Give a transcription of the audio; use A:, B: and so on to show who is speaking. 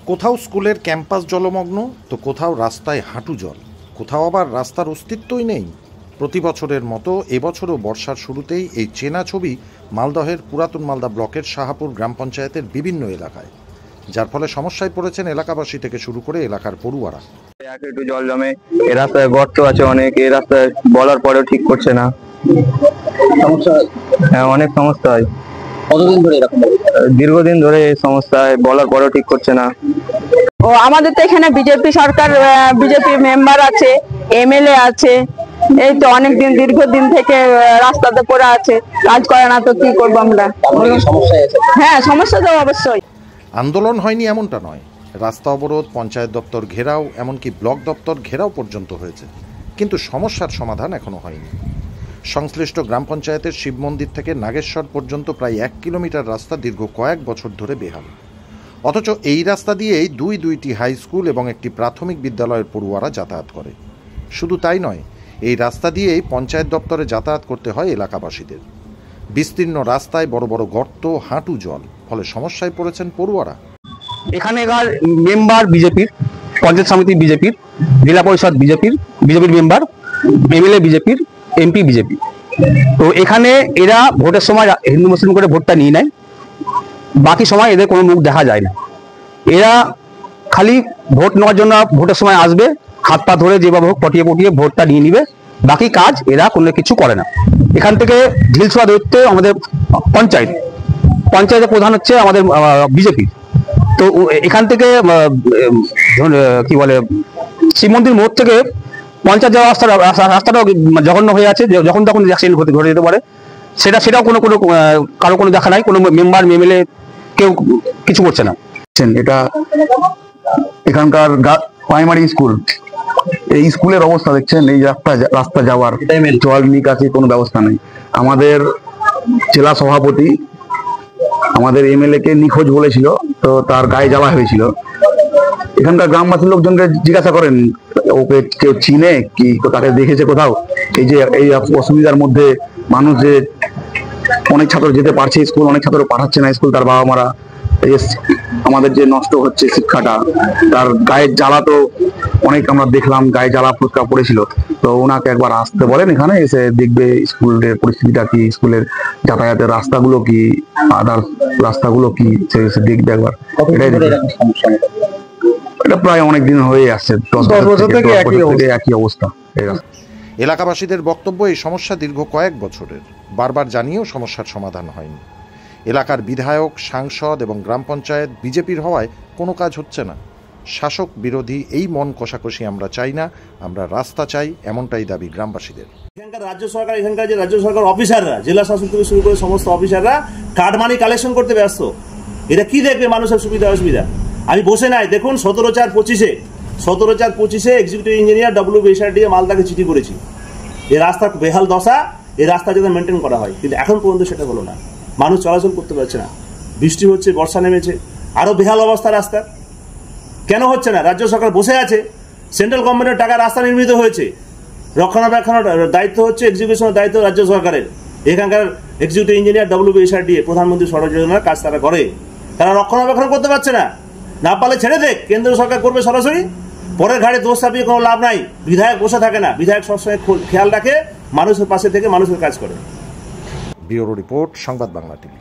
A: কোথাও স্কুলের ক্যাম্পাস জলমগ্ন, তো কোথাও রাস্তায় হাঁটু জল, কোথাও আবার রাস্তার অস্তিত্বই নেই। প্রতি বছরের মতো এবছরও বর্ষার শুরুতেই এই চেনা ছবি মালদহের পুরাতন মালদা ব্লকের শাহাপুর গ্রাম পঞ্চায়েতের বিভিন্ন এলাকায়, যার ফলে সমস্যায় পড়েছেন এলাকাবাসী থেকে শুরু করে এলাকার পড়ুয়ারা।
B: একটু জল জমে, এই রাস্তায় গর্ত আছে অনেক, এই রাস্তায় বলার পরেও ঠিক করছে না। হ্যাঁ, অনেক সমস্যা হয়।
C: কতদিন ধরে এরকম?
B: দীর্ঘদিন ধরে এই সমস্যায় বলার পরেও ঠিক করছে না।
D: ও আমাদের তো এখানে বিজেপি সরকার, বিজেপি মেম্বার আছে, এমএলএ আছে, এই তো অনেকদিন দীর্ঘদিন থেকে রাস্তাতে পড়ে আছে, কাজ করে না, তো কি করবো আমরা? হ্যাঁ, সমস্যা তো অবশ্যই।
A: আন্দোলন হয়নি এমনটা নয়, রাস্তা অবরোধ, পঞ্চায়েত দপ্তর ঘেরাও, এমনকি ব্লক দপ্তর ঘেরাও পর্যন্ত হয়েছে, কিন্তু সমস্যার সমাধান এখনো হয়নি। সংশ্লিষ্ট গ্রাম পঞ্চায়েতের শিব মন্দির থেকে নাগেশ্বর পর্যন্ত প্রায় 1 কিলোমিটার রাস্তা দীর্ঘ কয়েক বছর ধরে বেহাল। অথচ এই রাস্তা দিয়েই দুইটি হাই স্কুল এবং একটি প্রাথমিক বিদ্যালয়ের পড়ুয়ারা যাতায়াত করে। শুধু তাই নয়, এই রাস্তা দিয়েই পঞ্চায়েত দপ্তরে যাতায়াত করতে হয় এলাকাবাসীদের। বিস্তীর্ণ রাস্তায় বড় বড় গর্ত, হাঁটু জল, ফলে সমস্যায় পড়েছেন পড়ুয়ারা।
C: এখানেকার মেম্বার বিজেপির, পঞ্চায়েত সমিতি বিজেপির, জেলা পরিষদ বিজেপির মেম্বার, এমএলএ বিজেপির, এমপি বিজেপি। তো এখানে এরা ভোটের সময় হিন্দু মুসলিম করে ভোটটা নিয়ে নেয়, বাকি সময় এদের কোনো মুখ দেখা যায় না। এরা খালি ভোট নেওয়ার জন্য ভোটের সময় আসবে, হাত পা ধরে যেভাবে হোক পটিয়ে ভোটটা নিয়ে নিবে, বাকি কাজ এরা কোনো কিছু করে না। এখান থেকে ঢিলছোয়া দৈত্য আমাদের পঞ্চায়েতের প্রধান হচ্ছে আমাদের বিজেপি। তো এখান থেকে কি বলে, শিব মন্দির মোড় থেকে পঞ্চায়েত যাওয়া রাস্তাটাও জঘন্য হয়ে আছে, যখন তখন অ্যাক্সিডেন্ট ঘটে যেতে পারে। সেটাও কারো কোনো দেখা নাই, কোনো মেম্বার এমএলএ কেউ কিছু করছে না।
E: এটা এখানকার প্রাইমারি স্কুল, এই স্কুলের অবস্থা দেখছেন, এই রাস্তা যাওয়ার জল নিকাশি কোনো ব্যবস্থা নেই। আমাদের জেলা সভাপতি আমাদের এমএলএ কে নিখোঁজ বলেছিল, তো তার গায়ে জ্বালা হয়েছিল। এখানকার গ্রামবাসীর লোকজনকে জিজ্ঞাসা করেন, ওকে কেউ চিনে কি, তাকে দেখেছে কোথাও? এই অসুবিধার মধ্যে মানুষ যে অনেক ছাত্র যেতে পারছে স্কুল, অনেক ছাত্র পাঠাচ্ছে না স্কুল, তার বাবা মারা। আমাদের যে নষ্ট হচ্ছে শিক্ষাটা, তার গায়ের জ্বালা তো অনেক আমরা দেখলাম, গায়ে জ্বালা ফুচকা পড়েছিল। তো ওনাকে একবার আসতে বলেন, এখানে এসে দেখবে স্কুলের পরিস্থিতিটা কি, স্কুলের যাতায়াতের রাস্তাগুলো কি, আদার্স রাস্তাগুলো কি, সে দেখবে একবার। এটা প্রায় অনেকদিন হয়ে আসছে, 10 বছর থেকে একই অবস্থা।
A: এলাকাবাসীদের বক্তব্য, এই সমস্যা দীর্ঘ কয়েক বছরের, বারবার জানিয়েও সমস্যার সমাধান হয়নি। এলাকার বিধায়ক, সাংসদ এবং গ্রাম পঞ্চায়েত বিজেপির হওয়ায় কোনো কাজ হচ্ছে না। শাসক বিরোধী এই মন কষাকষি আমরা চাই না, আমরা রাস্তা চাই, এমনটাই দাবি গ্রামবাসীদের।
F: এখানকার যে রাজ্য সরকার অফিসাররা, জেলা শাসক থেকে শুরু করে সমস্ত অফিসাররা কার্ড মানি কালেকশন করতে ব্যস্ত। এটা কি দেখবে মানুষের সুবিধা অসুবিধা? আমি বসে নাই, দেখুন 17/4/25 এক্সিকিউটিভ ইঞ্জিনিয়ার WBSRD মালদাকে চিঠি করেছি, এই রাস্তার বেহাল দশা, এই রাস্তা যাতে মেনটেন করা হয়, কিন্তু এখন পর্যন্ত সেটা হলো না। মানুষ চলাচল করতে পারছে না, বৃষ্টি হচ্ছে, বর্ষা নেমেছে, আরো বেহাল অবস্থা রাস্তা। কেন হচ্ছে না? রাজ্য সরকার বসে আছে, সেন্ট্রাল গভর্নমেন্টের টাকা রাস্তা নির্মিত হয়েছে, রক্ষণাবেক্ষণের দায়িত্ব হচ্ছে, এক্সিকিউশনের দায়িত্ব রাজ্য সরকারের। এখানকার এক্সিকিউটিভ ইঞ্জিনিয়ার WBSRD, প্রধানমন্ত্রী সড়ক যোজনার কাজ তারা করে, তারা রক্ষণাবেক্ষণ করতে পারছে না। না পারলে ছেড়ে দেখ, কেন্দ্র সরকার করবে সরাসরি, পরের ঘাড়ে দোষ চাপিয়ে কোনো লাভ নাই। বিধায়ক বসে থাকে না, বিধায়ক সবসময় খেয়াল রাখে, মানুষের পাশে থেকে মানুষের কাজ করে।
A: ব্যুরো রিপোর্ট, সংবাদ বাংলা টিভি।